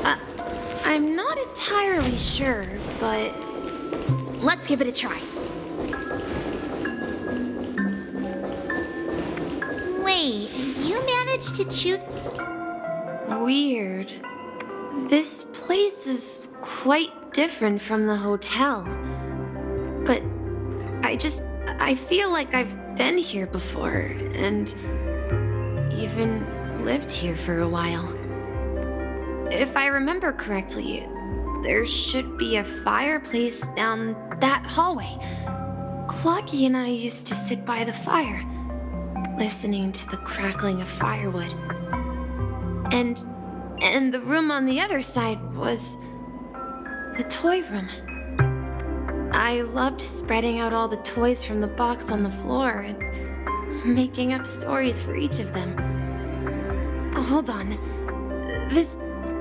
I'm not entirely sure, but let's give it a try. Wait, you managed to choose... Weird. This place is quite different from the hotel. But I feel like I've been here before, and even lived here for a while. If I remember correctly, there should be a fireplace down that hallway. Clocky and I used to sit by the fire, listening to the crackling of firewood. And the room on the other side was the toy room. I loved spreading out all the toys from the box on the floor and making up stories for each of them. Hold on. This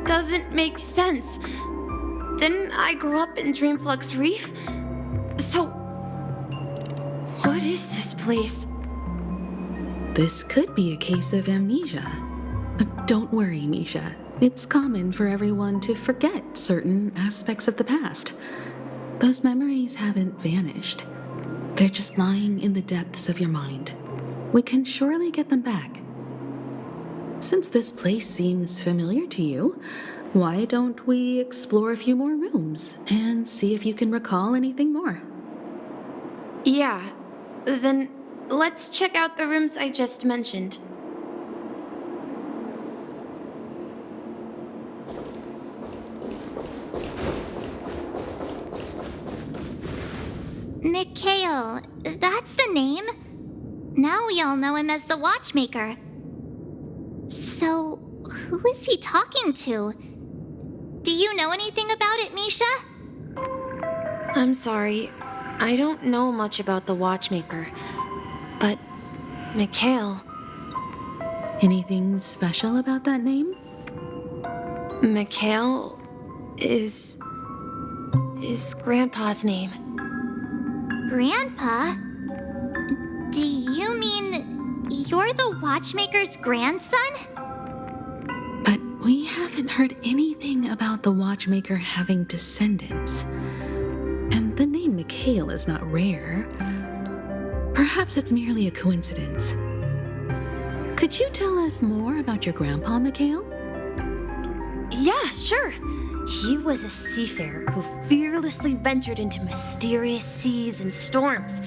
doesn't make sense. Didn't I grow up in Dreamflux Reef? So, what is this place? This could be a case of amnesia. But don't worry, Misha. It's common for everyone to forget certain aspects of the past. Those memories haven't vanished. They're just lying in the depths of your mind. We can surely get them back. Since this place seems familiar to you, why don't we explore a few more rooms and see if you can recall anything more? Yeah, then let's check out the rooms I just mentioned. Mikhail, that's the name. Now we all know him as the Watchmaker. So, who is he talking to? Do you know anything about it, Misha? I'm sorry, I don't know much about the Watchmaker, but Mikhail... Anything special about that name? Mikhail is Grandpa's name. Grandpa? Do you mean you're the Watchmaker's grandson? But we haven't heard anything about the Watchmaker having descendants. And the name Mikhail is not rare. Perhaps it's merely a coincidence. Could you tell us more about your grandpa, Mikhail? Yeah, sure. He was a seafarer who fearlessly ventured into mysterious seas and storms.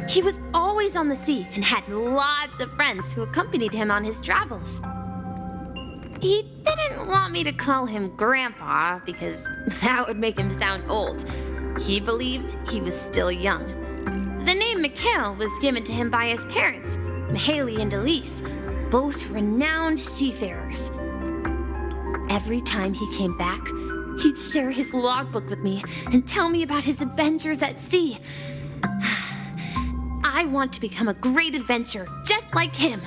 He was always on the sea and had lots of friends who accompanied him on his travels. He didn't want me to call him Grandpa because that would make him sound old. He believed he was still young. The name Mikhail was given to him by his parents, Mihaly and Elise, both renowned seafarers. Every time he came back, he'd share his logbook with me and tell me about his adventures at sea. I want to become a great adventurer, just like him.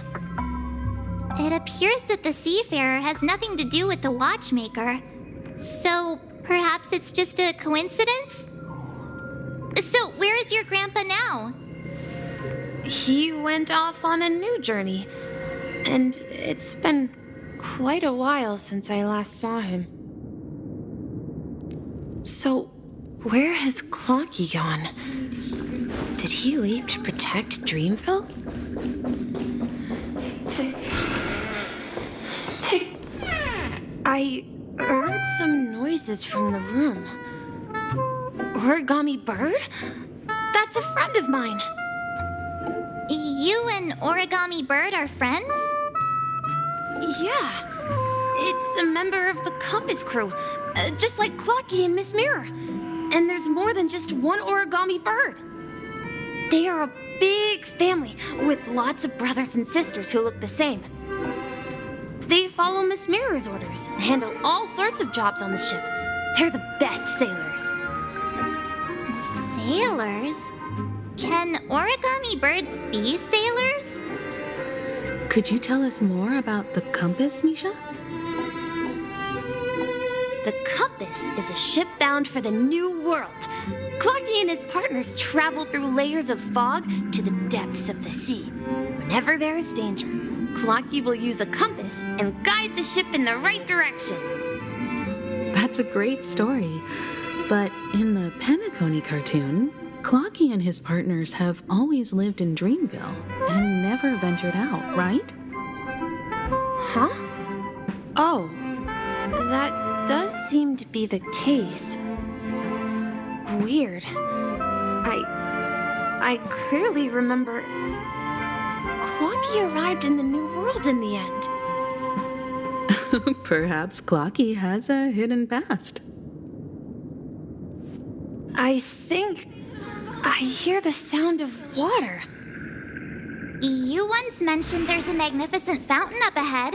It appears that the seafarer has nothing to do with the Watchmaker. So, perhaps it's just a coincidence? So, where is your grandpa now? He went off on a new journey, and it's been quite a while since I last saw him. So, where has Clocky gone? Did he leave to protect Dreamville? I heard some noises from the room. Origami Bird? That's a friend of mine. You and Origami Bird are friends? Yeah. It's a member of the Compass crew, just like Clocky and Miss Mirror. And there's more than just one Origami Bird. They are a big family with lots of brothers and sisters who look the same. They follow Miss Mirror's orders and handle all sorts of jobs on the ship. They're the best sailors. Sailors? Can Origami Birds be sailors? Could you tell us more about the compass, Misha? The Compass is a ship bound for the New World. Clocky and his partners travel through layers of fog to the depths of the sea. Whenever there is danger, Clocky will use a compass and guide the ship in the right direction. That's a great story. But in the Penacony cartoon, Clocky and his partners have always lived in Dreamville and never ventured out, right? Huh? Oh, that does seem to be the case. Weird. I clearly remember Clocky arrived in the New World in the end. Perhaps Clocky has a hidden past. I think I hear the sound of water. You once mentioned there's a magnificent fountain up ahead.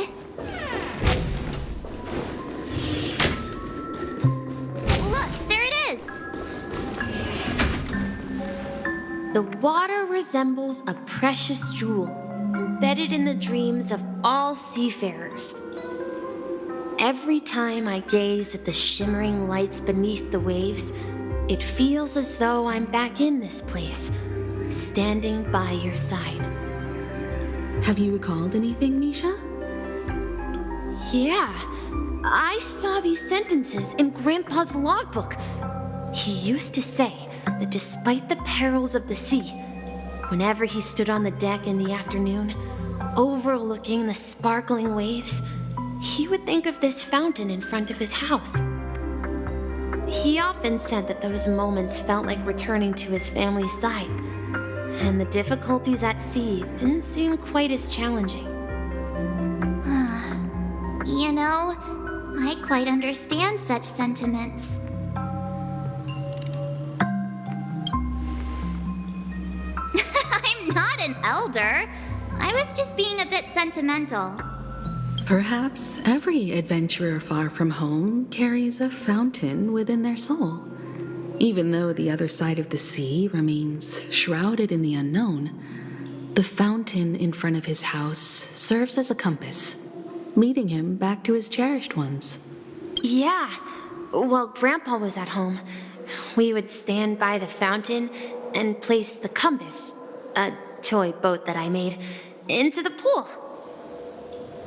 Look, there it is! The water resembles a precious jewel, embedded in the dreams of all seafarers. Every time I gaze at the shimmering lights beneath the waves, it feels as though I'm back in this place, standing by your side. Have you recalled anything, Misha? Yeah, I saw these sentences in Grandpa's logbook. He used to say that despite the perils of the sea, whenever he stood on the deck in the afternoon, overlooking the sparkling waves, he would think of this fountain in front of his house. He often said that those moments felt like returning to his family's side, and the difficulties at sea didn't seem quite as challenging. You know, I quite understand such sentiments. I'm not an elder. I was just being a bit sentimental. Perhaps every adventurer far from home carries a fountain within their soul. Even though the other side of the sea remains shrouded in the unknown, the fountain in front of his house serves as a compass, leading him back to his cherished ones. Yeah, while Grandpa was at home, we would stand by the fountain and place the compass, a toy boat that I made, into the pool.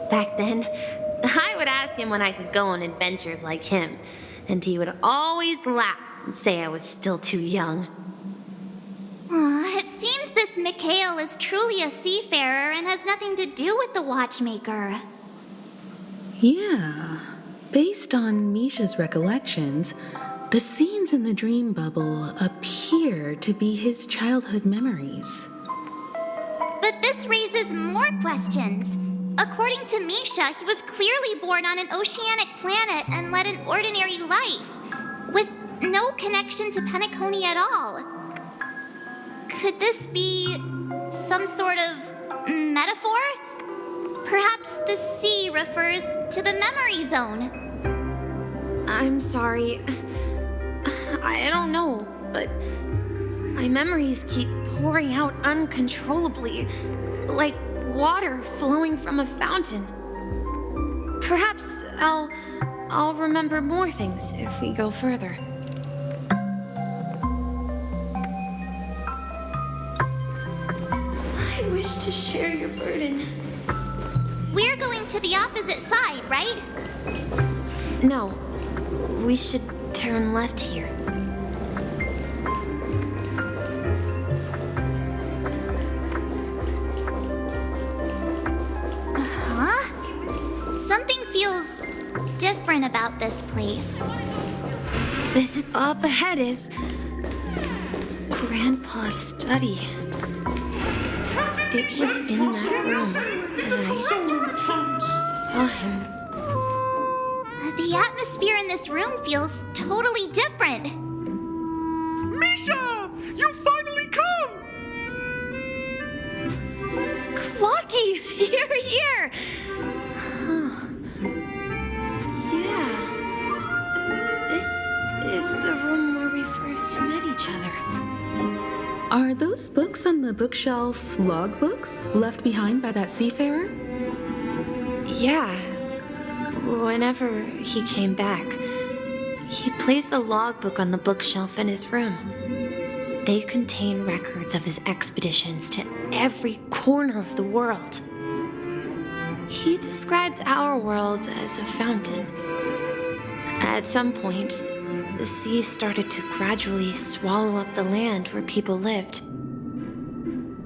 Back then, I would ask him when I could go on adventures like him, and he would always laugh and say I was still too young. It seems this Mikhail is truly a seafarer and has nothing to do with the Watchmaker. Yeah. Based on Misha's recollections, the scenes in the dream bubble appear to be his childhood memories. But this raises more questions. According to Misha, he was clearly born on an oceanic planet and led an ordinary life, with no connection to Penacony at all. Could this be some sort of metaphor? Perhaps the sea refers to the memory zone. I'm sorry. I don't know, but my memories keep pouring out uncontrollably, like water flowing from a fountain. Perhaps I'll remember more things if we go further. I wish to share your burden. We're going to the opposite side, right? No, we should turn left here. Something feels different about this place. This up ahead is Grandpa's study. It was in that room that I saw him. The atmosphere in this room feels totally different. Misha! You finally come! Clocky! You're here! Huh. Yeah. This is the room where we first met each other. Are those books on the bookshelf logbooks left behind by that seafarer? Yeah. Whenever he came back, he placed a logbook on the bookshelf in his room. They contain records of his expeditions to every corner of the world. He described our world as a fountain, At some point, the sea started to gradually swallow up the land where people lived.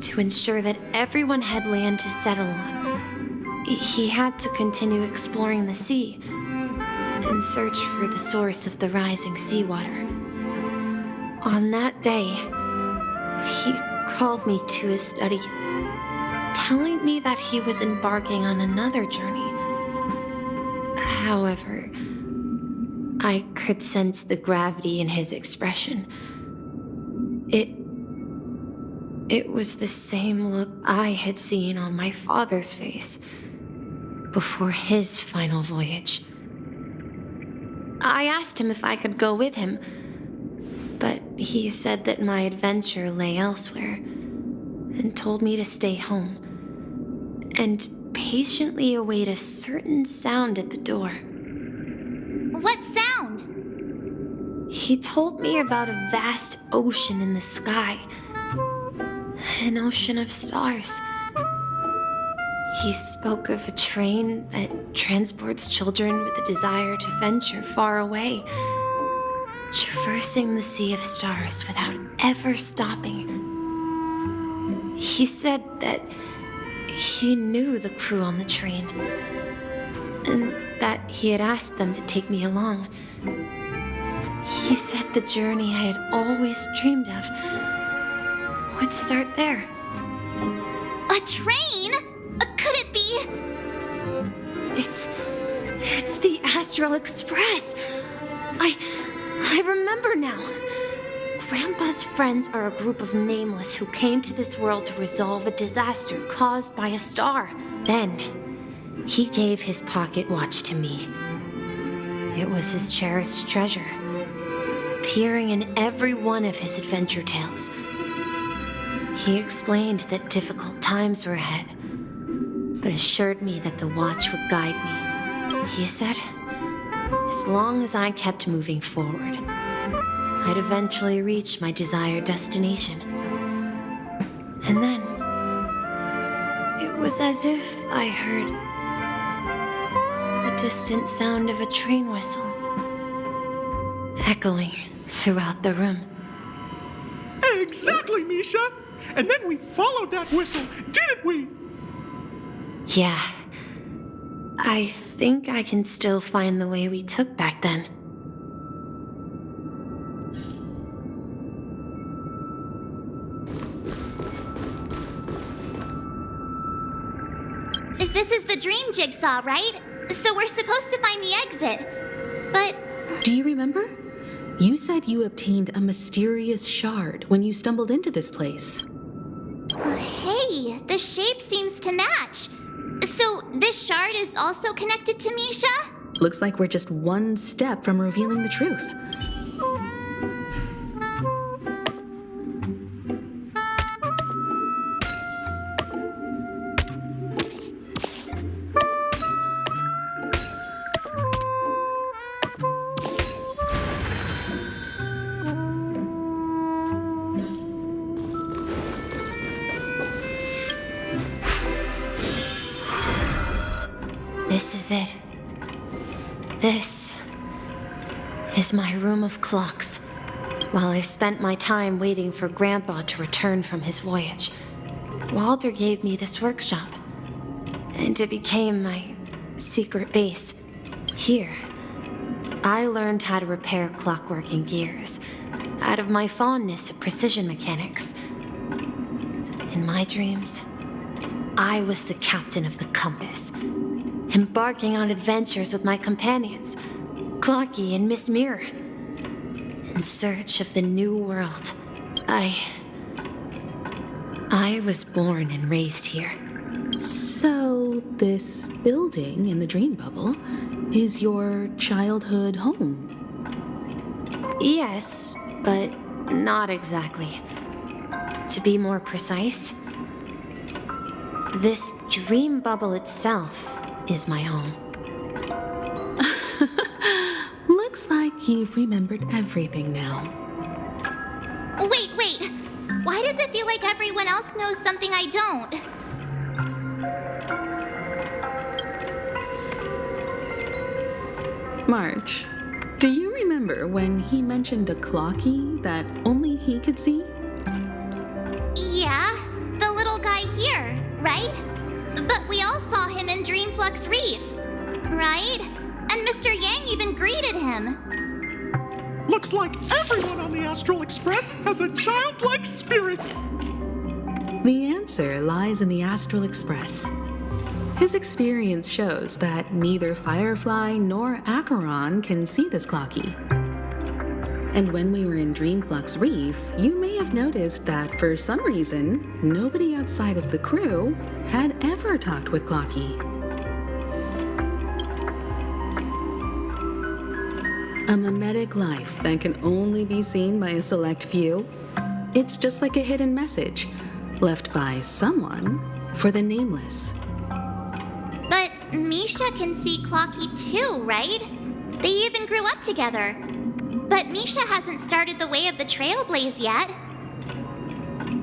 To ensure that everyone had land to settle on, he had to continue exploring the sea and search for the source of the rising seawater. On that day, he called me to his study, telling me that he was embarking on another journey. However, I could sense the gravity in his expression. It was the same look I had seen on my father's face before his final voyage. I asked him if I could go with him, but he said that my adventure lay elsewhere and told me to stay home and patiently await a certain sound at the door. What sound? He told me about a vast ocean in the sky, an ocean of stars. He spoke of a train that transports children with a desire to venture far away, traversing the sea of stars without ever stopping. He said that he knew the crew on the train, and that he had asked them to take me along. He said the journey I had always dreamed of would start there. A train? Could it be? It's the Astral Express. I remember now. Grandpa's friends are a group of nameless who came to this world to resolve a disaster caused by a star. Then, he gave his pocket watch to me. It was his cherished treasure, appearing in every one of his adventure tales. He explained that difficult times were ahead, but assured me that the watch would guide me. He said, as long as I kept moving forward, I'd eventually reach my desired destination. And then, it was as if I heard the distant sound of a train whistle echoing throughout the room. Exactly, Misha! And then we followed that whistle, didn't we? Yeah. I think I can still find the way we took back then. This is the dream jigsaw, right? So we're supposed to find the exit. But... Do you remember? You said you obtained a mysterious shard when you stumbled into this place. Hey, the shape seems to match. So this shard is also connected to Misha? Looks like we're just one step from revealing the truth. This is it. This is my room of clocks. While I've spent my time waiting for Grandpa to return from his voyage, Walter gave me this workshop, and it became my secret base. Here, I learned how to repair clockwork and gears out of my fondness of precision mechanics. In my dreams, I was the captain of the compass, embarking on adventures with my companions, Clocky and Miss Mirror, in search of the new world. I was born and raised here. So, this building in the dream bubble is your childhood home? Yes, but not exactly. To be more precise, this dream bubble itself is my home. Looks like you've remembered everything now. Wait. Why does it feel like everyone else knows something I don't? March, Do you remember when he mentioned a clocky that only he could see? Yeah, the little guy here, right? But we all saw him in Dreamflux Reef, right? And Mr. Yang even greeted him. Looks like everyone on the Astral Express has a childlike spirit. The answer lies in the Astral Express. His experience shows that neither Firefly nor Acheron can see this clocky. And when we were in Dreamflux Reef, you may have noticed that for some reason, nobody outside of the crew had ever talked with Clocky. A mimetic life that can only be seen by a select few. It's just like a hidden message left by someone for the nameless. But Misha can see Clocky too, right? They even grew up together. But Misha hasn't started the way of the Trailblaze yet.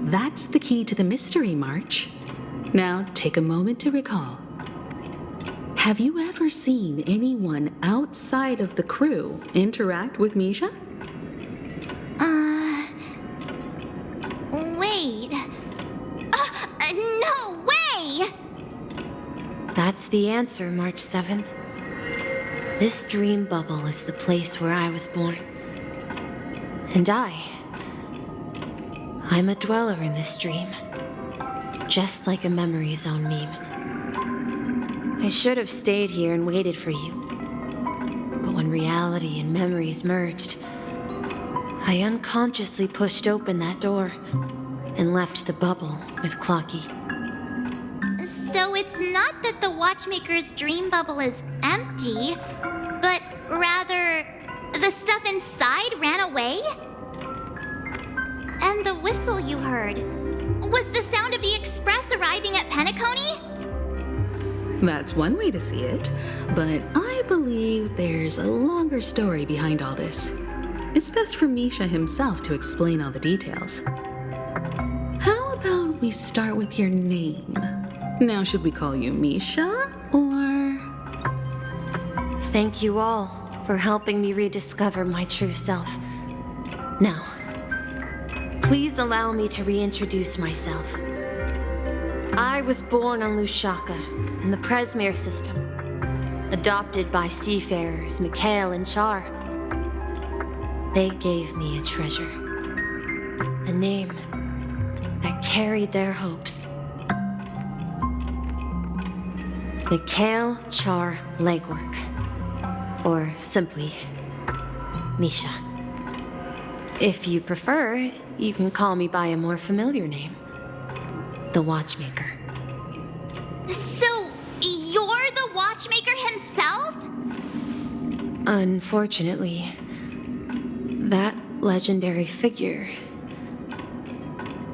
That's the key to the mystery, March. Now take a moment to recall. Have you ever seen anyone outside of the crew interact with Misha? Wait. No way! That's the answer, March 7th. This dream bubble is the place where I was born. And I'm a dweller in this dream. Just like a memory zone meme. I should have stayed here and waited for you. But when reality and memories merged, I unconsciously pushed open that door and left the bubble with Clocky. So it's not that the Watchmaker's dream bubble is empty, but rather the stuff inside ran away? And the whistle you heard was the sound of the express arriving at Penacony? That's one way to see it, but I believe there's a longer story behind all this. It's best for Misha himself to explain all the details. How about we start with your name? Now, should we call you Misha, or... Thank you all for helping me rediscover my true self. Now, please allow me to reintroduce myself. I was born on Lushaka, in the Presmere system, adopted by seafarers Mikhail and Char. They gave me a treasure, a name that carried their hopes. Mikhail Char Legwork, or simply Misha. If you prefer, you can call me by a more familiar name, the Watchmaker. So, you're the Watchmaker himself? Unfortunately, that legendary figure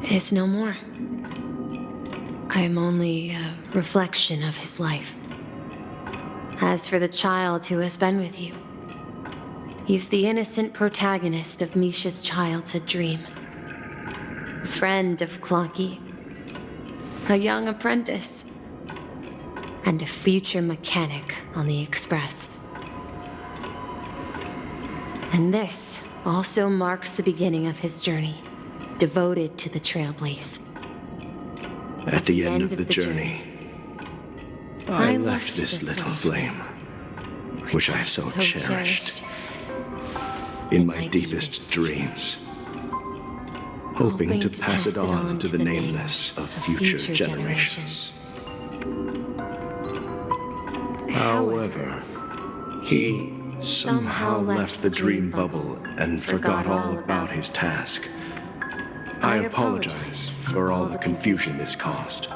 is no more. I'm only a reflection of his life. As for the child who has been with you, he's the innocent protagonist of Misha's childhood dream. A friend of Clocky, a young apprentice, and a future mechanic on the Express. And this also marks the beginning of his journey, devoted to the Trailblaze. At the end of the journey, I left this little flame, which I so cherished, in my deepest dreams, hoping to pass it on to the nameless of future generations. However, he somehow left the dream bubble and forgot all about his task. I apologize for all the confusion this caused.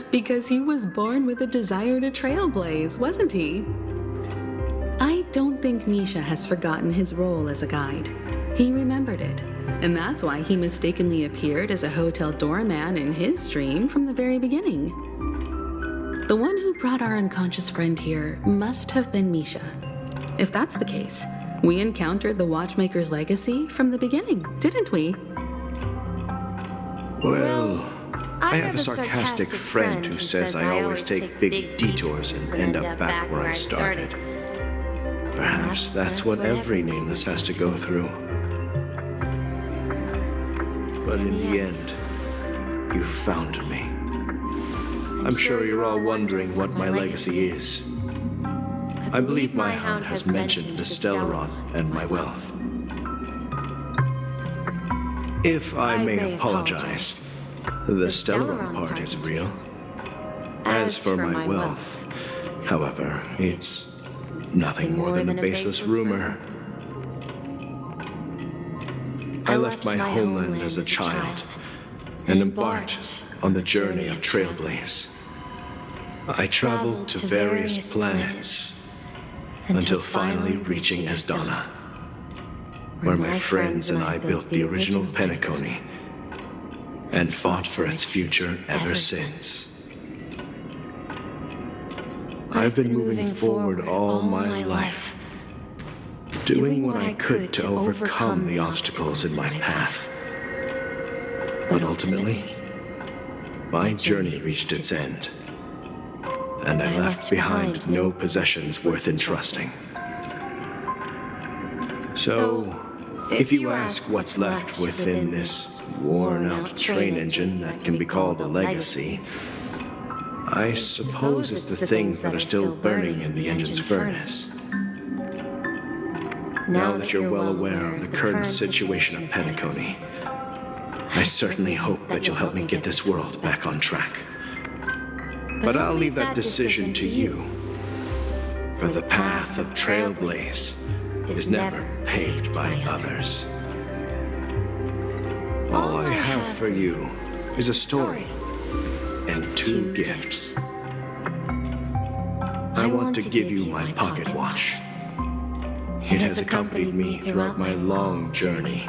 Because he was born with a desire to trailblaze, wasn't he? I don't think Misha has forgotten his role as a guide. He remembered it, and that's why he mistakenly appeared as a hotel doorman in his dream from the very beginning. The one who brought our unconscious friend here must have been Misha. If that's the case, we encountered the Watchmaker's legacy from the beginning, didn't we? Well, I have a sarcastic friend who says I always take big detours and end up back where I started. Perhaps that's what every nameless has to go through. But in the end, you found me. I'm sure you're all wondering what my legacy is. I believe my hound has mentioned the Stellaron and my wealth. If I may apologize, the Stellaron part is real. As for my wealth, however, it's nothing more than a baseless rumor. I left my homeland as a child and embarked on the journey of Trailblaze. I traveled to various planets until finally reaching Esdana, where my friends and I built the original Penacony and fought for its future ever since. I've been moving forward all my life, doing what I could to overcome the obstacles in my path. But ultimately, my journey reached its end, and I left behind no possessions worth entrusting. So, if you ask what's left within this worn-out train engine that can be called a legacy, I suppose it's the things that are still burning in the engine's furnace. Now that you're well aware of the current situation of Penacony, I certainly hope that you'll help me get this world back on track. But I'll leave that decision to you, for the path of Trailblaze is never paved by others. All I have for you is a story and 2 gifts. I want to give you my pocket watch. It has accompanied me throughout my long journey,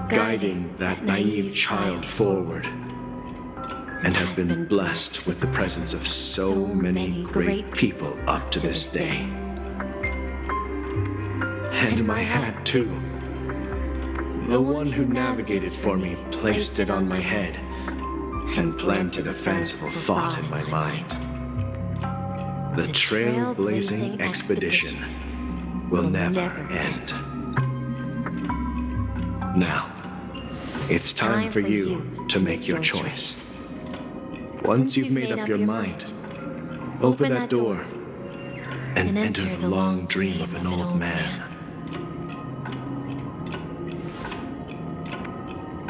guiding that naive child forward, and has been blessed with the presence of so many great people up to this day. And my hat, too. The one who navigated for me placed it on my head and planted a fanciful thought in my mind. The trailblazing expedition will never end. Now, it's time for you to make your choice. Once you've made up your mind, open that door and enter the long dream of an old man.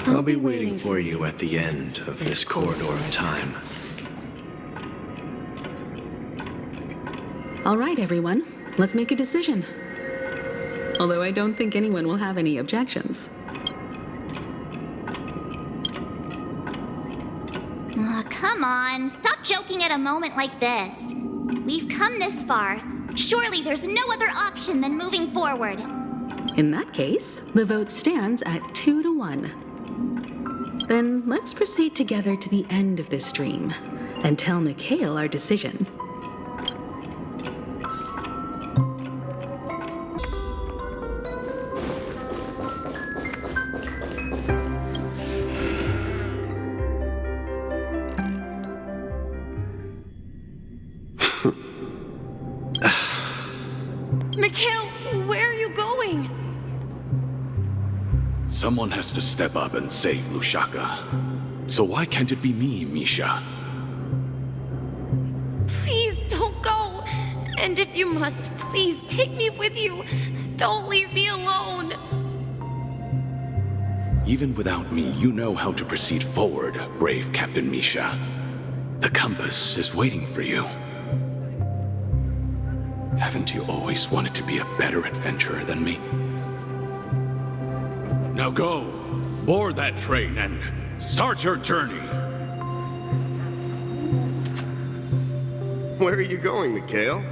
I'll be waiting for you at the end of this corridor of time. All right, everyone. Let's make a decision. Although I don't think anyone will have any objections. Come on, stop joking at a moment like this. We've come this far. Surely there's no other option than moving forward. In that case, the vote stands at 2-1. Then let's proceed together to the end of this stream and tell Mikhail our decision. Mikhail, where are you going? Someone has to step up and save Lushaka. So why can't it be me, Misha? Please don't go. And if you must, please take me with you. Don't leave me alone. Even without me, you know how to proceed forward, brave Captain Misha. The compass is waiting for you. Haven't you always wanted to be a better adventurer than me? Now go, board that train and start your journey. Where are you going, Mikhail?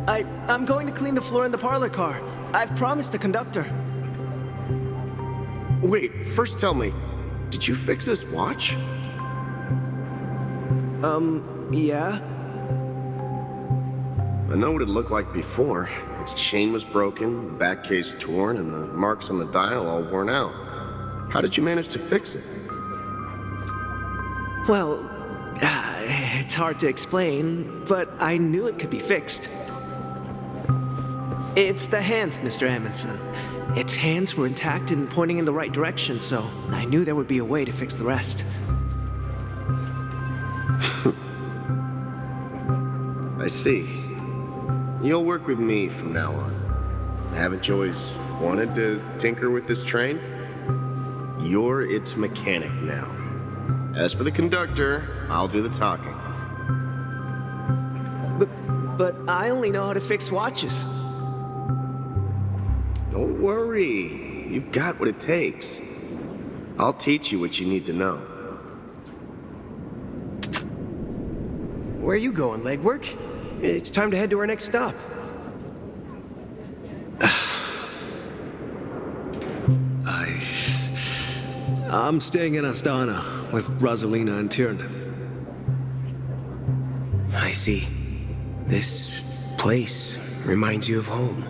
I'm going to clean the floor in the parlor car. I've promised the conductor. Wait, first tell me, did you fix this watch? Yeah? I know what it looked like before. Its chain was broken, the back case torn, and the marks on the dial all worn out. How did you manage to fix it? Well, it's hard to explain, but I knew it could be fixed. It's the hands, Mr. Amundsen. Its hands were intact and pointing in the right direction, so I knew there would be a way to fix the rest. I see. You'll work with me from now on. Haven't you always wanted to tinker with this train? You're its mechanic now. As for the conductor, I'll do the talking. But I only know how to fix watches. Don't worry. You've got what it takes. I'll teach you what you need to know. Where are you going, legwork? It's time to head to our next stop. I'm staying in Astana with Rosalina and Tiernan. I see. This place reminds you of home.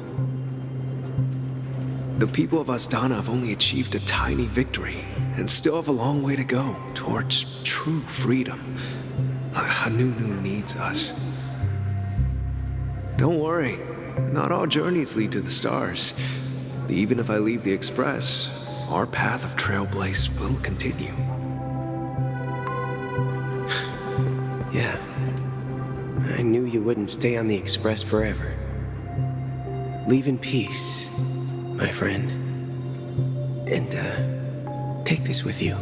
The people of Astana have only achieved a tiny victory and still have a long way to go towards true freedom. Hanunu needs us. Don't worry, not all journeys lead to the stars. Even if I leave the Express, our path of trailblaze will continue. Yeah. I knew you wouldn't stay on the Express forever. Leave in peace, my friend. And, take this with you.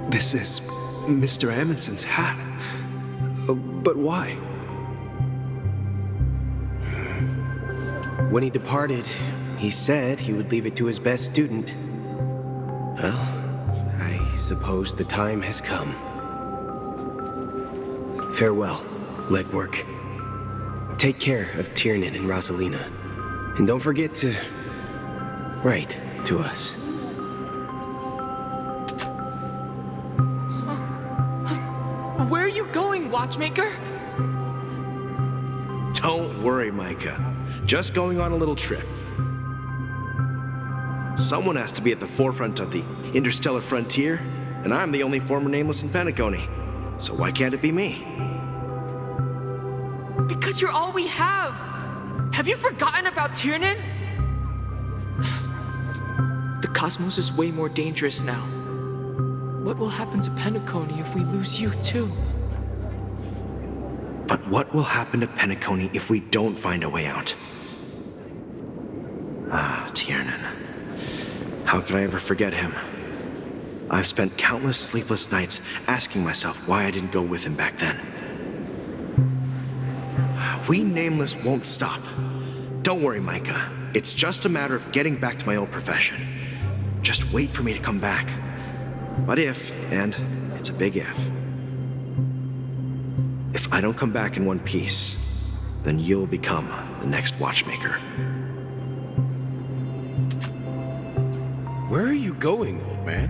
This is Mr. Amundsen's hat. But why? When he departed, he said he would leave it to his best student. Well, I suppose the time has come. Farewell, legwork. Take care of Tiernan and Rosalina. And don't forget to write to us. Where are you going, Watchmaker? Don't worry, Micah. Just going on a little trip. Someone has to be at the forefront of the interstellar frontier, and I'm the only former nameless in Penacony. So why can't it be me? Because you're all we have! Have you forgotten about Tiernan? The cosmos is way more dangerous now. What will happen to Penacony if we lose you too? But what will happen to Penacony if we don't find a way out? Ah, Tiernan. How could I ever forget him? I've spent countless sleepless nights asking myself why I didn't go with him back then. We Nameless won't stop. Don't worry, Micah. It's just a matter of getting back to my old profession. Just wait for me to come back. But if, and it's a big if I don't come back in one piece, then you'll become the next Watchmaker. Where are you going, old man?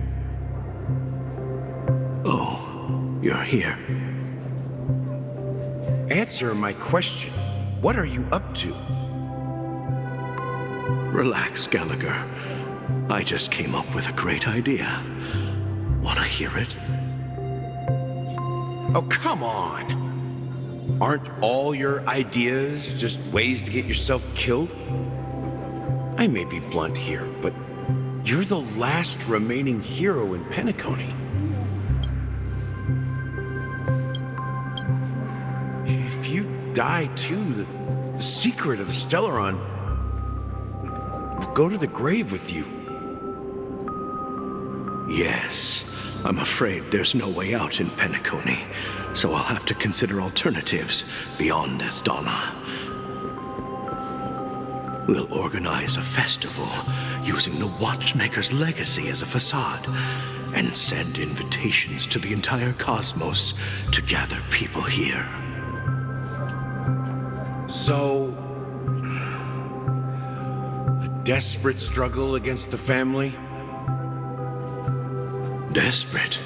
Oh, you're here. Answer my question. What are you up to? Relax, Gallagher. I just came up with a great idea. Wanna hear it? Oh, come on. Aren't all your ideas just ways to get yourself killed? I may be blunt here, but you're the last remaining hero in Penacony. If you die too, the secret of Stellaron will go to the grave with you. Yes. I'm afraid there's no way out in Penacony, so I'll have to consider alternatives beyond Astana. We'll organize a festival using the Watchmaker's legacy as a facade and send invitations to the entire cosmos to gather people here. So, a desperate struggle against the family? Desperate?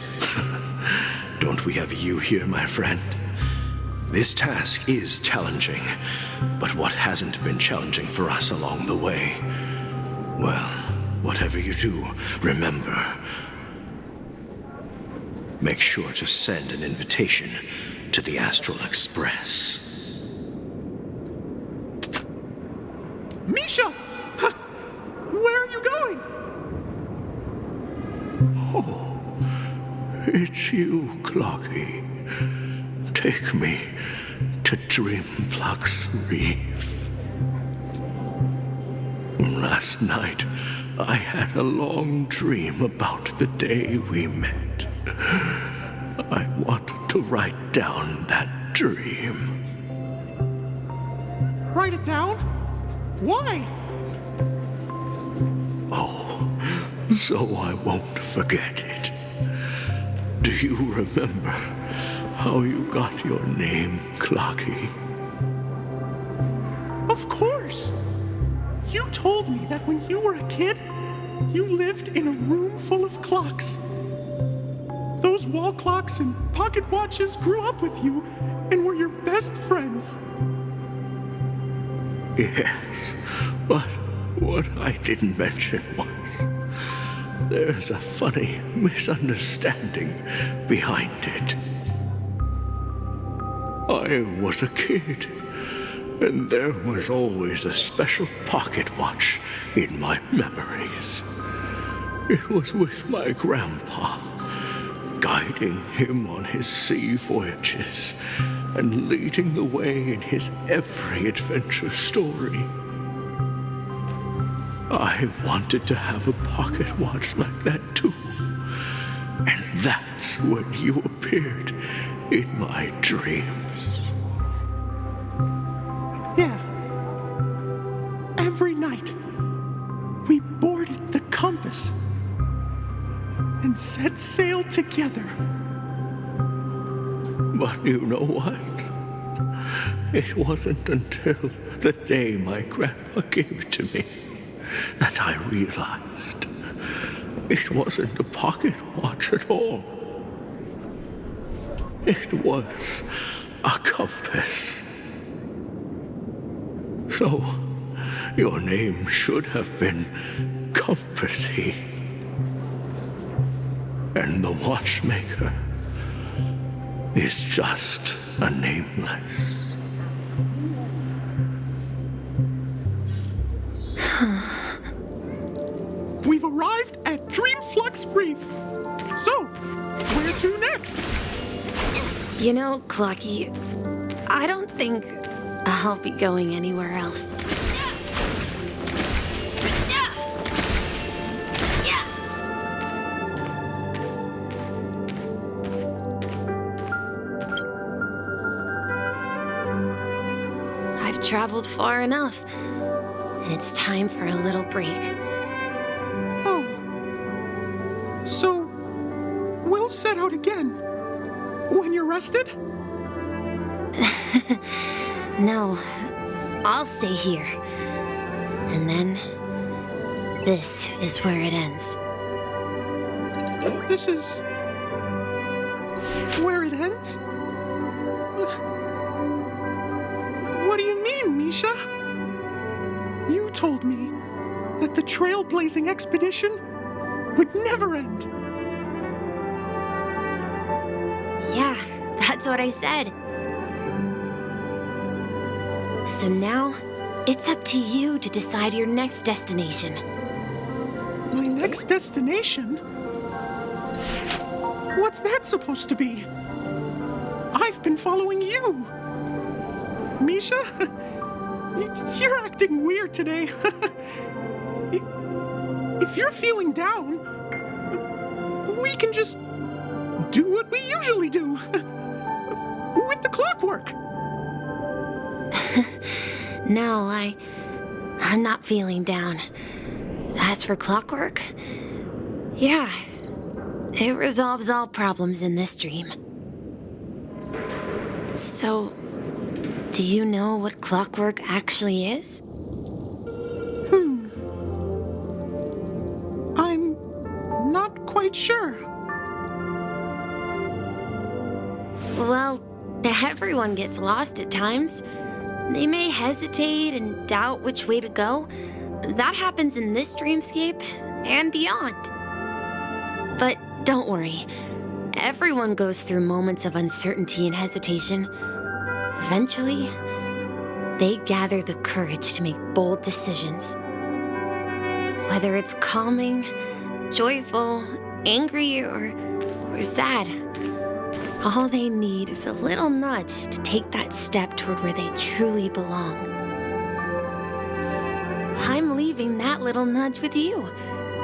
Don't we have you here, my friend? This task is challenging, but what hasn't been challenging for us along the way? Well, whatever you do, remember, make sure to send an invitation to the Astral Express. Misha! Huh. Where are you going? Oh, it's you, Clocky. Take me to Dreamflux Reef. Last night, I had a long dream about the day we met. I want to write down that dream. Write it down? Why? Oh, so I won't forget it. Do you remember how you got your name, Clocky? Of course! You told me that when you were a kid, you lived in a room full of clocks. Those wall clocks and pocket watches grew up with you and were your best friends. Yes, but what I didn't mention was there's a funny misunderstanding behind it. I was a kid, and there was always a special pocket watch in my memories. It was with my grandpa, guiding him on his sea voyages and leading the way in his every adventure story. I wanted to have a pocket watch like that too. And that's when you appeared in my dreams. Yeah. Every night, we boarded the compass and set sail together. But you know what? It wasn't until the day my grandpa gave it to me that I realized it wasn't a pocket watch at all. It was a compass. So, your name should have been Compassy. And the Watchmaker is just a nameless. We've arrived at Dreamflux Reef. So, where to next? You know, Clocky, I don't think I'll be going anywhere else. I've traveled far enough. It's time for a little break. Oh. So, we'll set out again. When you're rested? No, I'll stay here. And then, this is where it ends. This is where it ends? What do you mean, Misha? You told me that the trailblazing expedition would never end. Yeah, that's what I said. So now, it's up to you to decide your next destination. My next destination? What's that supposed to be? I've been following you. Misha? You're acting weird today. If you're feeling down, we can just do what we usually do. With the clockwork. No, I'm not feeling down. As for clockwork, yeah, it resolves all problems in this dream. So, do you know what clockwork actually is? I'm not quite sure. Well, everyone gets lost at times. They may hesitate and doubt which way to go. That happens in this dreamscape and beyond. But don't worry. Everyone goes through moments of uncertainty and hesitation. Eventually, they gather the courage to make bold decisions. Whether it's calming, joyful, angry, or sad, all they need is a little nudge to take that step toward where they truly belong. I'm leaving that little nudge with you,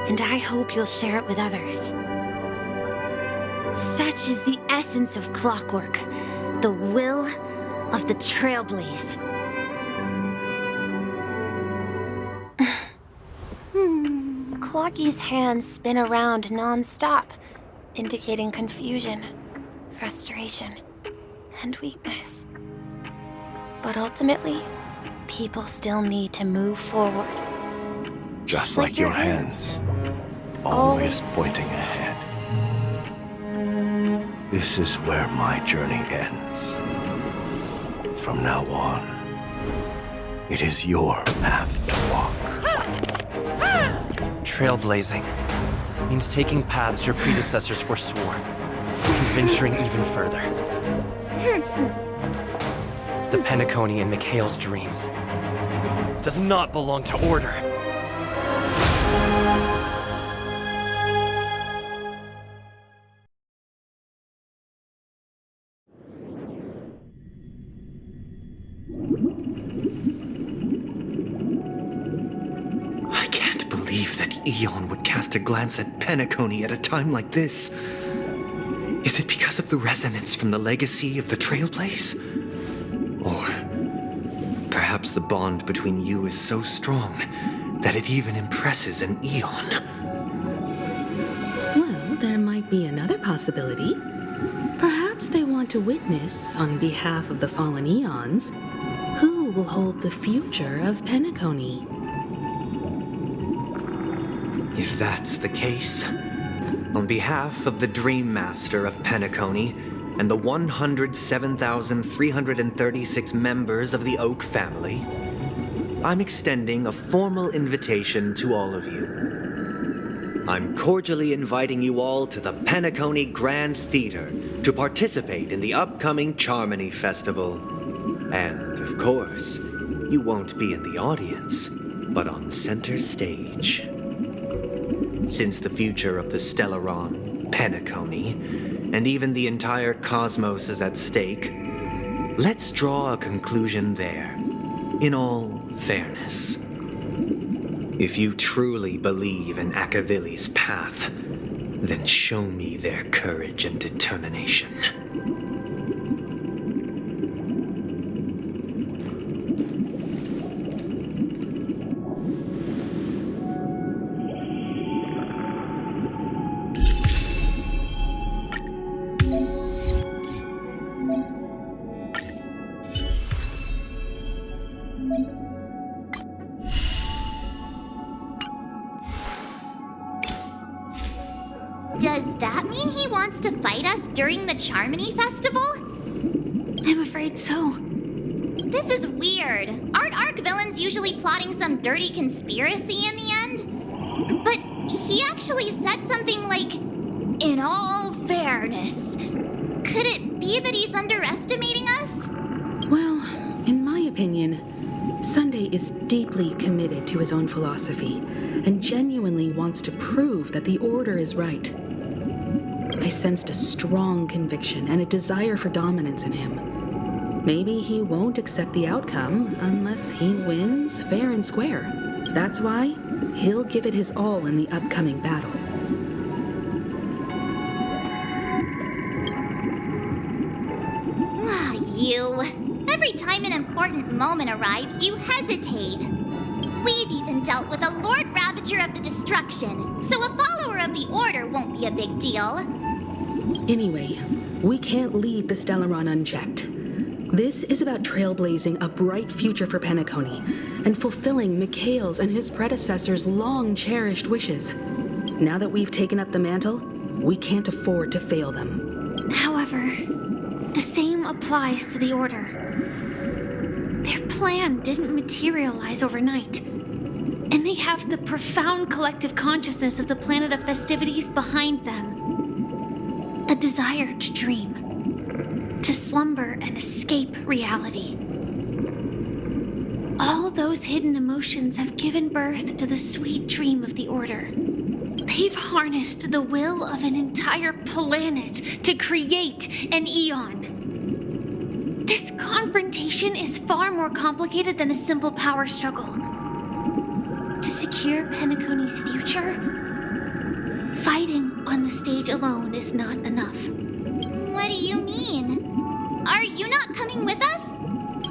and I hope you'll share it with others. Such is the essence of clockwork, the will of the trailblaze. Clocky's hands spin around non-stop, indicating confusion, frustration, and weakness. But ultimately, people still need to move forward. Just like your hands, always pointing ahead. This is where my journey ends. From now on, it is your path to walk. Trailblazing means taking paths your predecessors forswore, and venturing even further. The Penacony in Mikhail's dreams does not belong to Order. I can't believe that Eon would cast a glance at Penacony at a time like this. Is it because of the resonance from the legacy of the Trailblaze? Or perhaps the bond between you is so strong that it even impresses an Eon? Well, there might be another possibility. Perhaps they want to witness, on behalf of the fallen Eons, who will hold the future of Penacony. If that's the case, on behalf of the Dream Master of Penacony and the 107,336 members of the Oak family, I'm extending a formal invitation to all of you. I'm cordially inviting you all to the Penacony Grand Theater to participate in the upcoming Charmony Festival. And, of course, you won't be in the audience, but on center stage. Since the future of the Stellaron, Penacony, and even the entire cosmos is at stake, let's draw a conclusion there, in all fairness. If you truly believe in Akavili's path, then show me their courage and determination. Does that mean he wants to fight us during the Charmony Festival? I'm afraid so. This is weird. Aren't Arc villains usually plotting some dirty conspiracy in the end? But he actually said something like, "in all fairness." Could it be that he's underestimating us? Well, in my opinion, Sunday is deeply committed to his own philosophy and genuinely wants to prove that the Order is right. I sensed a strong conviction and a desire for dominance in him. Maybe he won't accept the outcome unless he wins fair and square. That's why he'll give it his all in the upcoming battle. You. Every time an important moment arrives, you hesitate. We've even dealt with a Lord Ravager of the Destruction, so a follower of the Order won't be a big deal. Anyway, we can't leave the Stellaron unchecked. This is about trailblazing a bright future for Penacony and fulfilling Mikhail's and his predecessors' long-cherished wishes. Now that we've taken up the mantle, we can't afford to fail them. However, the same applies to the Order. Their plan didn't materialize overnight, and they have the profound collective consciousness of the planet of festivities behind them. a desire to dream, to slumber and escape reality. All those hidden emotions have given birth to the sweet dream of the Order. They've harnessed the will of an entire planet to create an Eon. This confrontation is far more complicated than a simple power struggle. To secure Penacony's future, fighting on the stage alone is not enough. What do you mean? Are you not coming with us?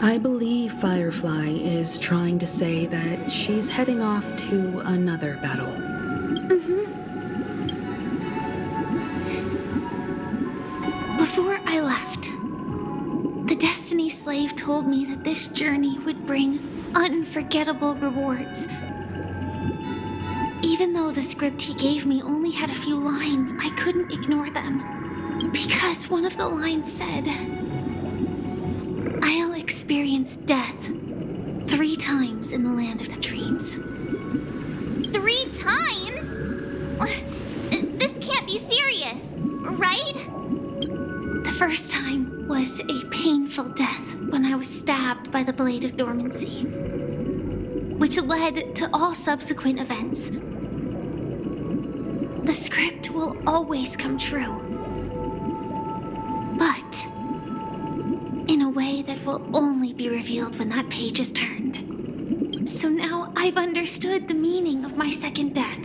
I believe Firefly is trying to say that she's heading off to another battle. Before I left, the Destiny Slave told me that this journey would bring unforgettable rewards. Even though the script he gave me only had a few lines, I couldn't ignore them. Because one of the lines said, "I'll experience death 3 times in the land of the dreams." 3 times? This can't be serious, right? The first time was a painful death when I was stabbed by the Blade of Dormancy, which led to all subsequent events. The script will always come true, but in a way that will only be revealed when that page is turned. So now I've understood the meaning of my second death.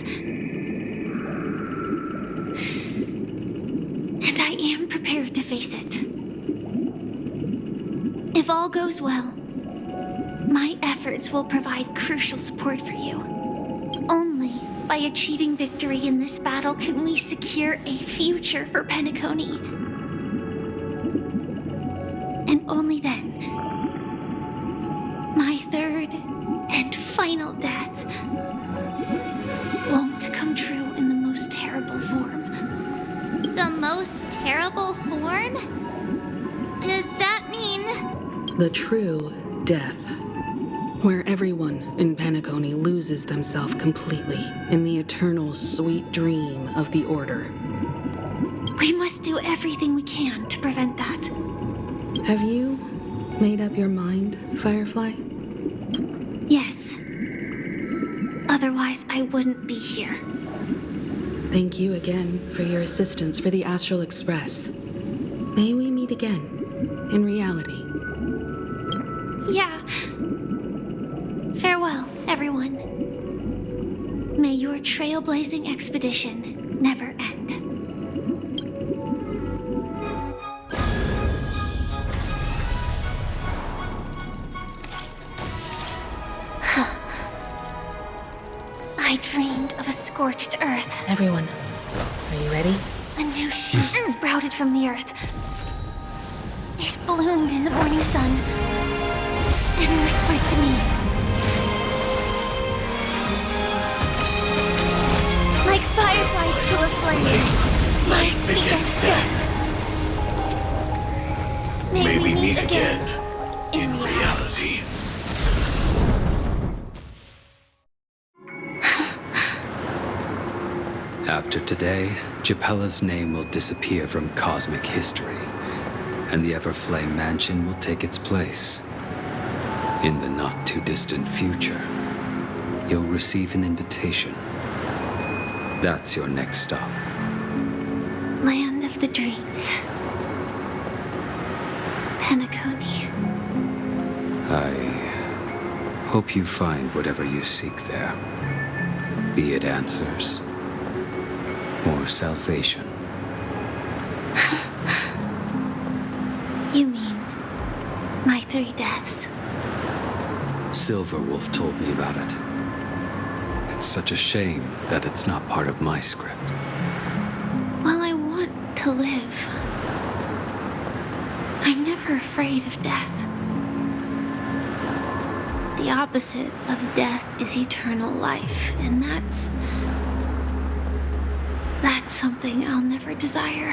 And I am prepared to face it. If all goes well, my efforts will provide crucial support for you. Only by achieving victory in this battle can we secure a future for Penacony. And only then, my third and final death won't come true in the most terrible form. The most terrible form? Does that mean... The true death, where everyone in Penacony loses themselves completely in the eternal sweet dream of the Order. We must do everything we can to prevent that. Have you made up your mind, Firefly? Yes. Otherwise, I wouldn't be here. Thank you again for your assistance for the Astral Express. May we meet again, in reality. Yeah. Farewell, everyone. May your trailblazing expedition never end. I dreamed of a scorched earth. Everyone, are you ready? A new shoot sprouted from the earth. It bloomed in the morning sun and whispered to me. Like fireflies to a flame, life begets death. May we meet again in reality. After today, Japella's name will disappear from cosmic history, and the Everflame Mansion will take its place. In the not-too-distant future, you'll receive an invitation. That's your next stop. Land of the Dreams. Penacony. I hope you find whatever you seek there. Be it answers or salvation. You mean my 3 deaths? Silverwolf told me about it. It's such a shame that it's not part of my script. Well, I want to live. I'm never afraid of death. The opposite of death is eternal life, and that's something I'll never desire.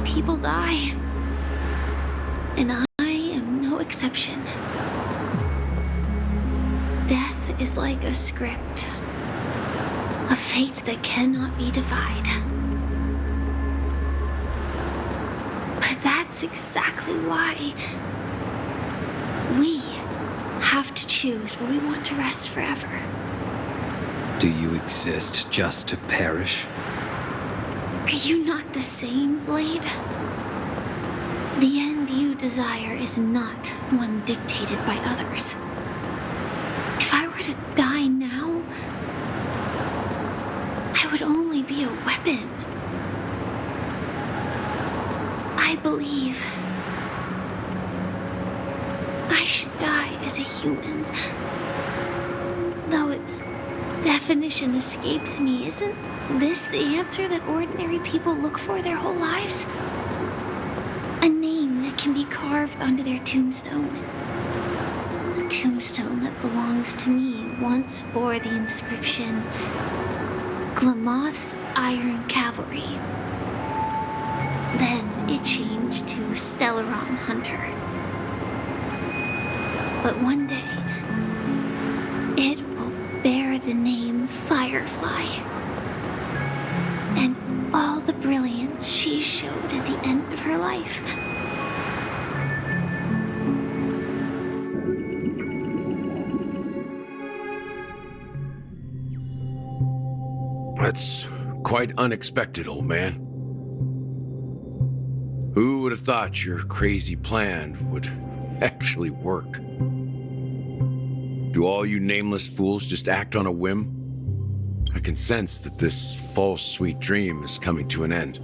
People die, and I am no exception. Death is like a script, a fate that cannot be defied. that's exactly why we have to choose where we want to rest forever. Do you exist just to perish? Are you not the same, Blade? The end you desire is not one dictated by others. If I were to die now, I would only be a weapon. I believe I should die as a human. Though its definition escapes me, isn't this the answer that ordinary people look for their whole lives? A name that can be carved onto their tombstone. The tombstone that belongs to me once bore the inscription, Glamoth's Iron Cavalry. Then it changed to Stellaron Hunter. But one day, it will bear the name Firefly. And all the brilliance she showed at the end of her life. That's quite unexpected, old man. Who would have thought your crazy plan would actually work? Do all you nameless fools just act on a whim? I can sense that this false sweet dream is coming to an end.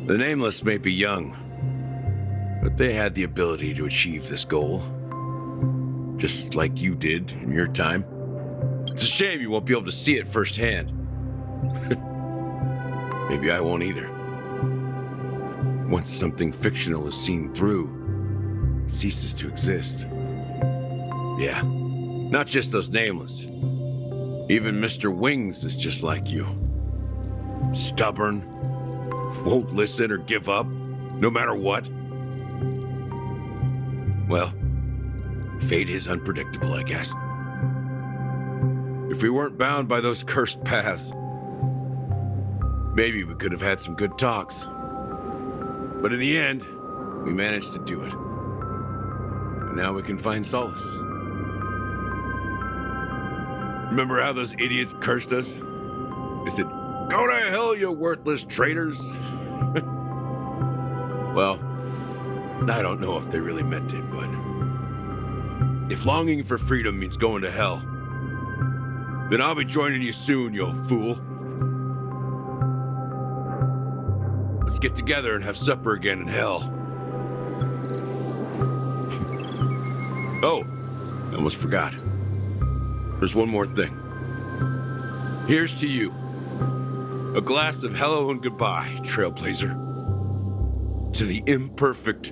The nameless may be young, but they had the ability to achieve this goal. Just like you did in your time. It's a shame you won't be able to see it firsthand. Maybe I won't either. Once something fictional is seen through, it ceases to exist. Yeah, not just those nameless. Even Mr. Wings is just like you. Stubborn, won't listen or give up, no matter what. Well, fate is unpredictable, I guess. If we weren't bound by those cursed paths, maybe we could have had some good talks. But in the end, we managed to do it. And now we can find solace. Remember how those idiots cursed us? They said, "Go to hell, you worthless traitors." Well, I don't know if they really meant it, but if longing for freedom means going to hell, then I'll be joining you soon, you old fool. Let's get together and have supper again in hell. Oh, I almost forgot. There's one more thing. Here's to you. A glass of hello and goodbye, Trailblazer. To the imperfect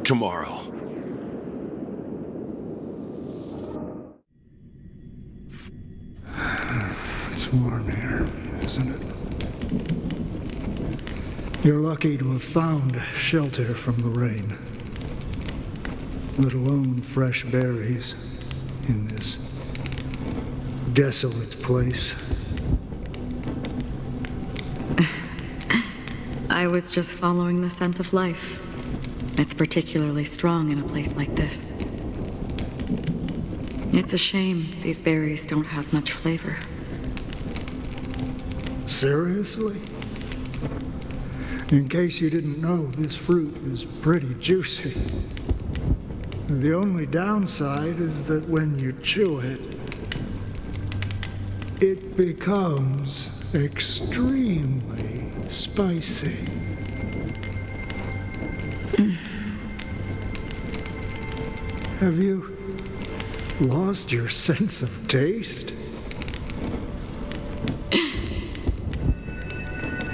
tomorrow. It's warm here, isn't it? You're lucky to have found shelter from the rain, let alone fresh berries in this desolate place. I was just following the scent of life. It's particularly strong in a place like this. It's a shame these berries don't have much flavor. Seriously? In case you didn't know, this fruit is pretty juicy. The only downside is that when you chew it, it becomes extremely spicy. Have you lost your sense of taste?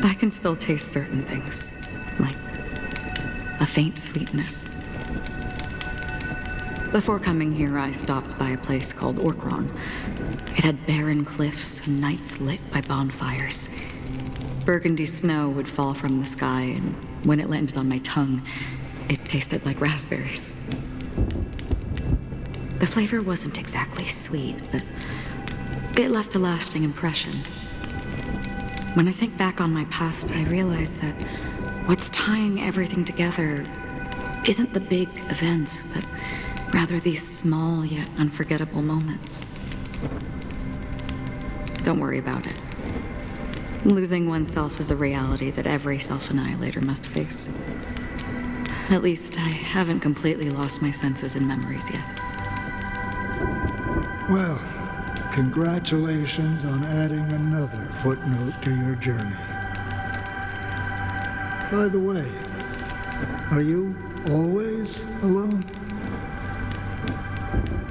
I can still taste certain things, like a faint sweetness. Before coming here, I stopped by a place called Ruan. It had barren cliffs and nights lit by bonfires. Burgundy snow would fall from the sky, and when it landed on my tongue, it tasted like raspberries. The flavor wasn't exactly sweet, but it left a lasting impression. When I think back on my past, I realize that What's tying everything together isn't the big events, but rather these small yet unforgettable moments. Don't worry about it. Losing oneself is a reality that every self-annihilator must face. At least I haven't completely lost my senses and memories yet. Well, congratulations on adding another footnote to your journey. By the way, are you always alone?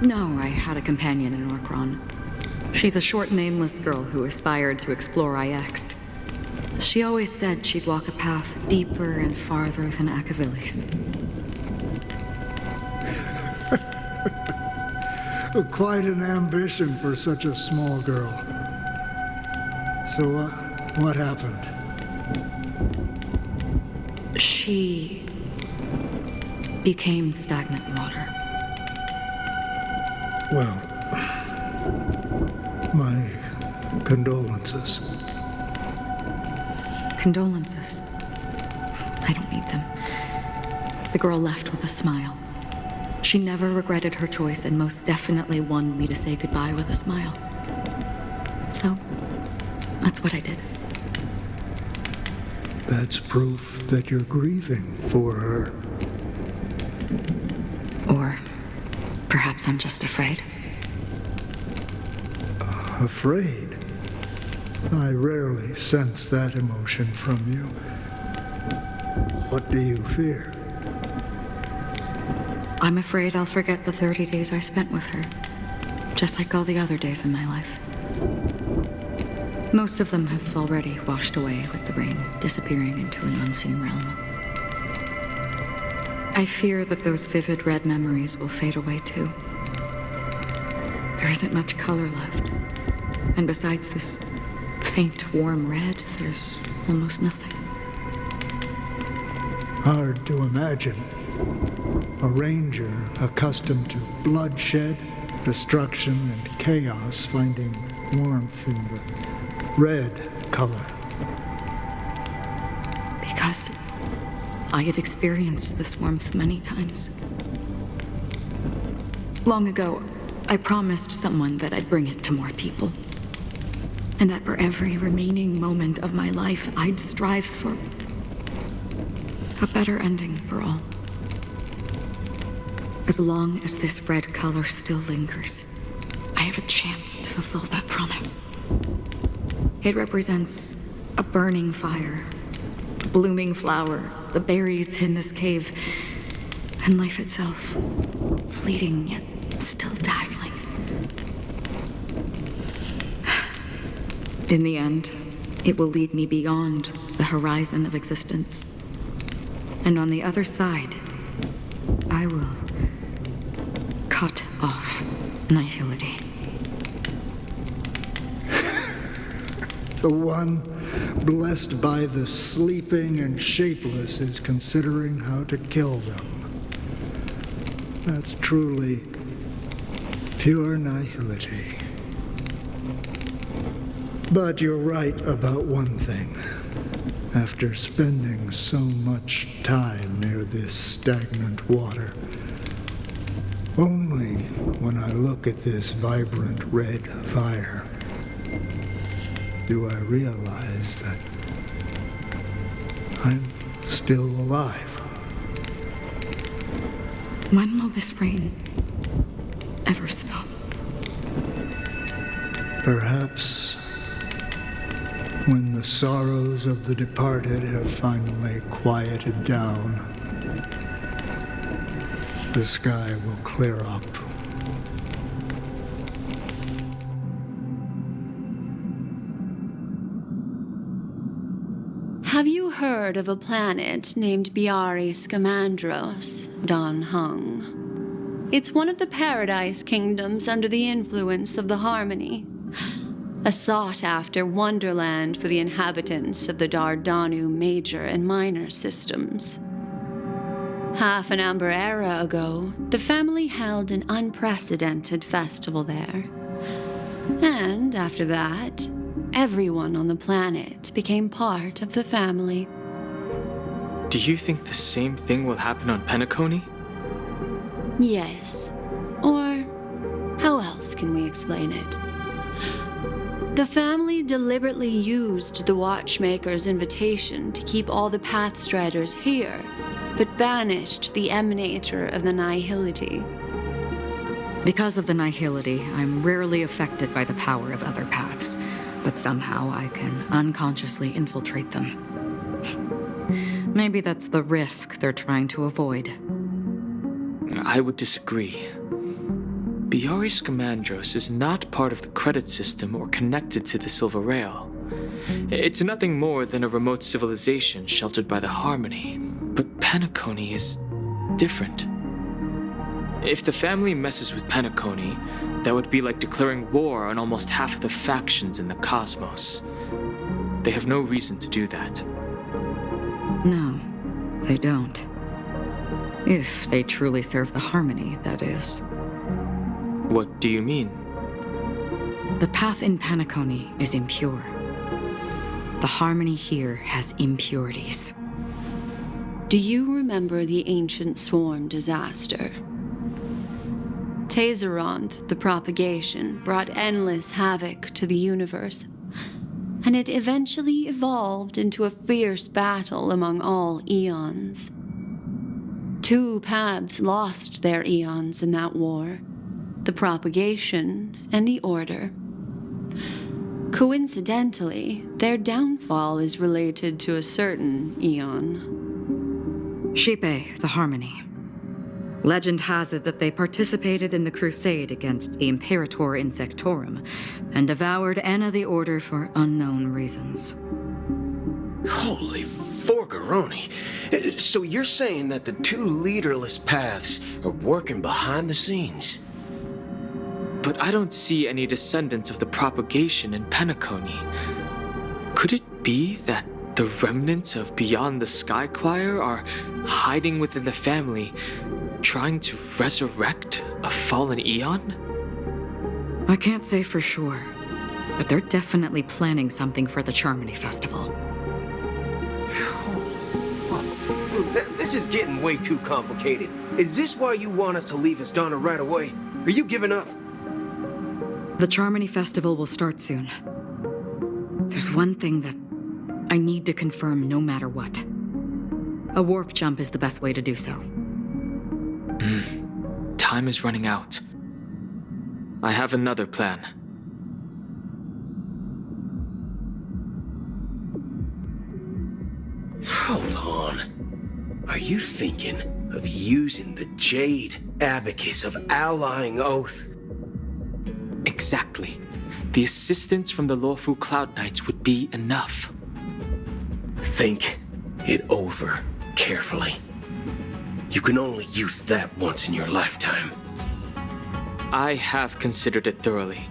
No, I had a companion in Orkron. She's a short, nameless girl who aspired to explore IX. She always said she'd walk a path deeper and farther than Akavilis. Quite an ambition for such a small girl. So, what happened? She became stagnant water. Well, my condolences. Condolences. I don't need them. The girl left with a smile. She never regretted her choice and most definitely wanted me to say goodbye with a smile. So, that's what I did. That's proof that you're grieving for her. Or perhaps I'm just afraid. Afraid? I rarely sense that emotion from you. What do you fear? I'm afraid I'll forget the 30 days I spent with her, just like all the other days in my life. Most of them have already washed away with the rain, disappearing into an unseen realm. I fear that those vivid red memories will fade away too. There isn't much color left, and besides this faint, warm red, there's almost nothing. Hard to imagine. A ranger accustomed to bloodshed, destruction, and chaos finding warmth in the red color. Because I have experienced this warmth many times. Long ago, I promised someone that I'd bring it to more people. And that for every remaining moment of my life, I'd strive for a better ending for all. As long as this red color still lingers, I have a chance to fulfill that promise. It represents a burning fire, a blooming flower, the berries in this cave, and life itself, fleeting yet still dazzling. In the end, it will lead me beyond the horizon of existence. And on the other side, I will cut off nihility. The one blessed by the sleeping and shapeless is considering how to kill them. That's truly pure nihility. But you're right about one thing. After spending so much time near this stagnant water, only when I look at this vibrant red fire do I realize that I'm still alive. When will this rain ever stop? Perhaps when the sorrows of the departed have finally quieted down, the sky will clear up. Have you heard of a planet named Biari Scamandros, Don Hung? It's one of the Paradise Kingdoms under the influence of the Harmony. A sought-after wonderland for the inhabitants of the Dardanu major and minor systems. Half an Amber era ago, the family held an unprecedented festival there. And after that, everyone on the planet became part of the family. Do you think the same thing will happen on Penacony? Yes. Or how else can we explain it? The family deliberately used the Watchmaker's invitation to keep all the Pathstriders here, but banished the emanator of the Nihility. Because of the Nihility, I'm rarely affected by the power of other paths, but somehow I can unconsciously infiltrate them. Maybe that's the risk they're trying to avoid. I would disagree. Biaris Scamandros is not part of the credit system or connected to the Silver Rail. It's nothing more than a remote civilization sheltered by the Harmony. But Penacony is different. If the family messes with Penacony, that would be like declaring war on almost half of the factions in the cosmos. They have no reason to do that. No, they don't. If they truly serve the Harmony, that is. What do you mean? The path in Penacony is impure. The Harmony here has impurities. Do you remember the ancient swarm disaster? Tazeront, the propagation, brought endless havoc to the universe, and it eventually evolved into a fierce battle among all eons. 2 paths lost their eons in that war, the propagation and the order. Coincidentally, their downfall is related to a certain eon. Shipe, the Harmony. Legend has it that they participated in the crusade against the Imperator Insectorum and devoured Anna the Order for unknown reasons. Holy forgaroni. So you're saying that the 2 leaderless paths are working behind the scenes? But I don't see any descendants of the propagation in Penacony. Could it be that the remnants of Beyond the Sky Choir are hiding within the family, trying to resurrect a fallen eon? I can't say for sure, but they're definitely planning something for the Charmony Festival. This is getting way too complicated. Is this why you want us to leave Asdana right away? Are you giving up? The Charmony Festival will start soon. There's one thing that I need to confirm no matter what. A warp jump is the best way to do so. Time is running out. I have another plan. Hold on. Are you thinking of using the Jade Abacus of Allying Oath? Exactly. The assistance from the lawful Cloud Knights would be enough. Think it over carefully. You can only use that once in your lifetime. I have considered it thoroughly.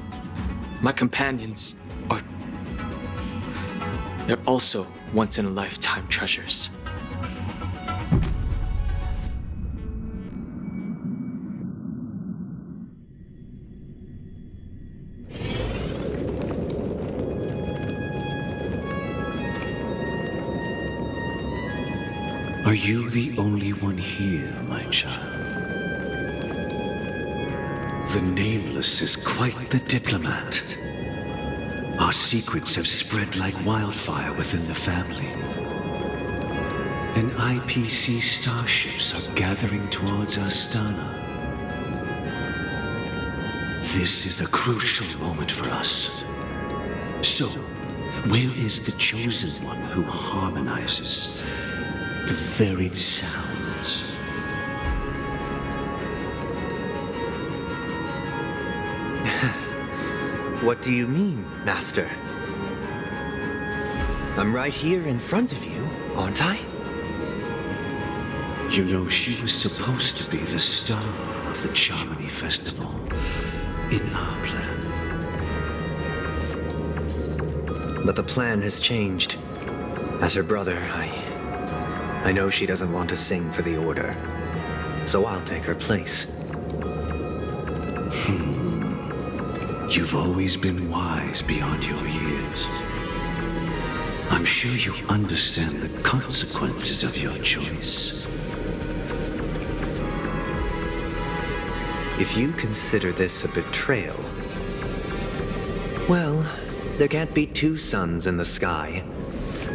My companions are... they're also once-in-a-lifetime treasures. Are you the only one here, my child? The Nameless is quite the diplomat. Our secrets have spread like wildfire within the family. And IPC starships are gathering towards Astana. This is a crucial moment for us. So, where is the chosen one who harmonizes the varied sounds? What do you mean, Master? I'm right here in front of you, aren't I? You know, she was supposed to be the star of the Charmony Festival in our plan. But the plan has changed. As her brother, I know she doesn't want to sing for the Order, so I'll take her place. You've always been wise beyond your years. I'm sure you understand the consequences of your choice. If you consider this a betrayal, well, there can't be two suns in the sky.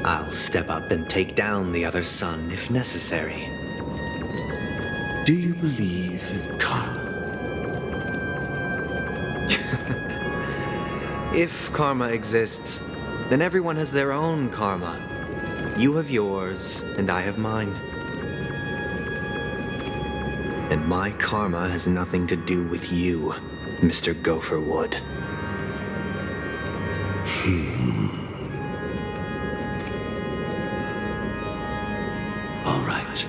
I'll step up and take down the other sun if necessary. Do you believe in karma? If karma exists, then everyone has their own karma. You have yours, and I have mine. And my karma has nothing to do with you, Mr. Gopherwood. All right.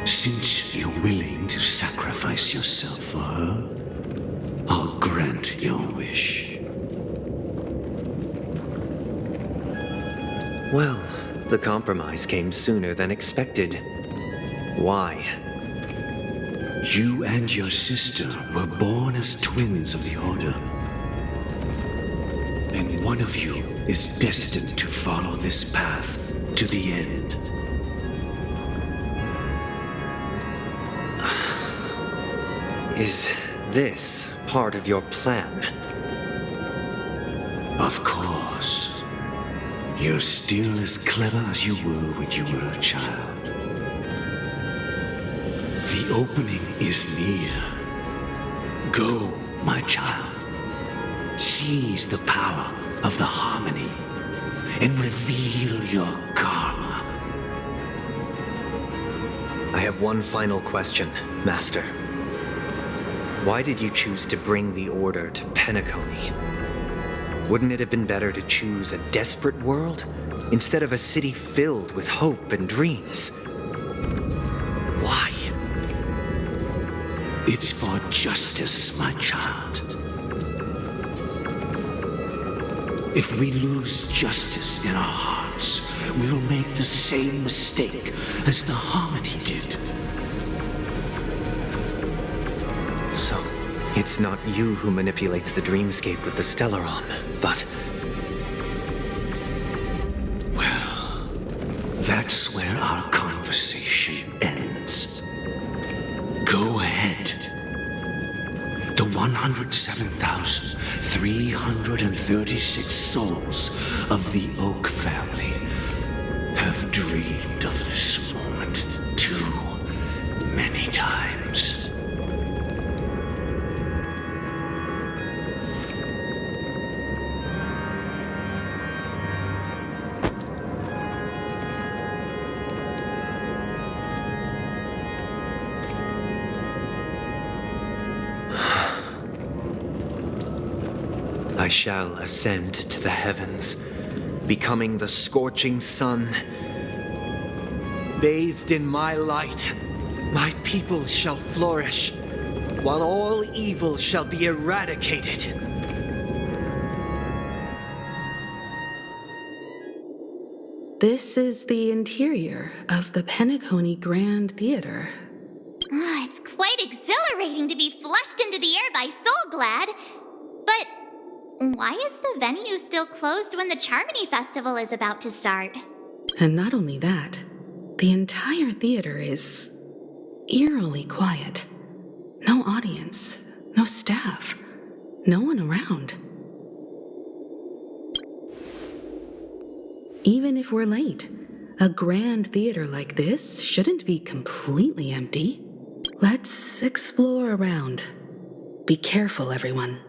Since you're willing to sacrifice yourself for her, I'll grant your wish. Well, the compromise came sooner than expected. Why? You and your sister were born as twins of the Order. And one of you is destined to follow this path to the end. Is this part of your plan? Of course. You're still as clever as you were when you were a child. The opening is near. Go, my child. Seize the power of the harmony and reveal your karma. I have one final question, Master. Why did you choose to bring the Order to Penacony? Wouldn't it have been better to choose a desperate world instead of a city filled with hope and dreams? Why? It's for justice, my child. If we lose justice in our hearts, we'll make the same mistake as the Harmony did. So, it's not you who manipulates the dreamscape with the Stellaron, but... Well, that's where our conversation ends. Go ahead. The 107,336 souls of the Oak family have dreamed of this moment too many times. I shall ascend to the heavens, becoming the scorching sun. Bathed in my light, my people shall flourish, while all evil shall be eradicated. This is the interior of the Penacony Grand Theater. It's quite exhilarating to be flushed into the air by Soulglad. But why is the venue still closed when the Charmony Festival is about to start? And not only that, the entire theater is eerily quiet. No audience, no staff, no one around. Even if we're late, a grand theater like this shouldn't be completely empty. Let's explore around. Be careful, everyone.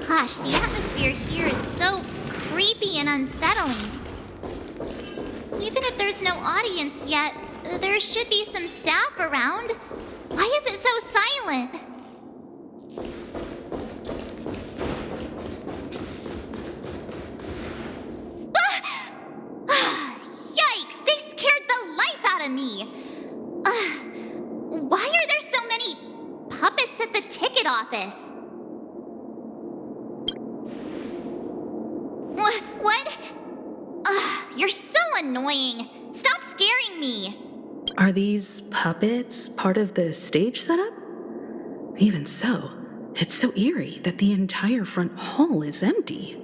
Gosh, the atmosphere here is so creepy and unsettling. Even if there's no audience yet, there should be some staff around. Why is it so silent? Yikes! They scared the life out of me! Why are there so many puppets at the ticket office? What? You're so annoying. Stop scaring me. Are these puppets part of the stage setup? Even so, it's so eerie that the entire front hall is empty.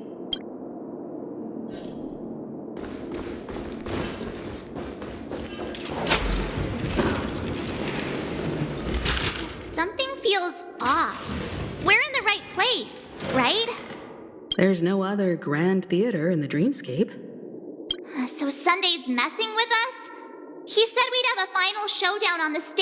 Something feels off. We're in the right place, right? There's no other grand theater in the dreamscape. So Sunday's messing with us? He said we'd have a final showdown on the stage.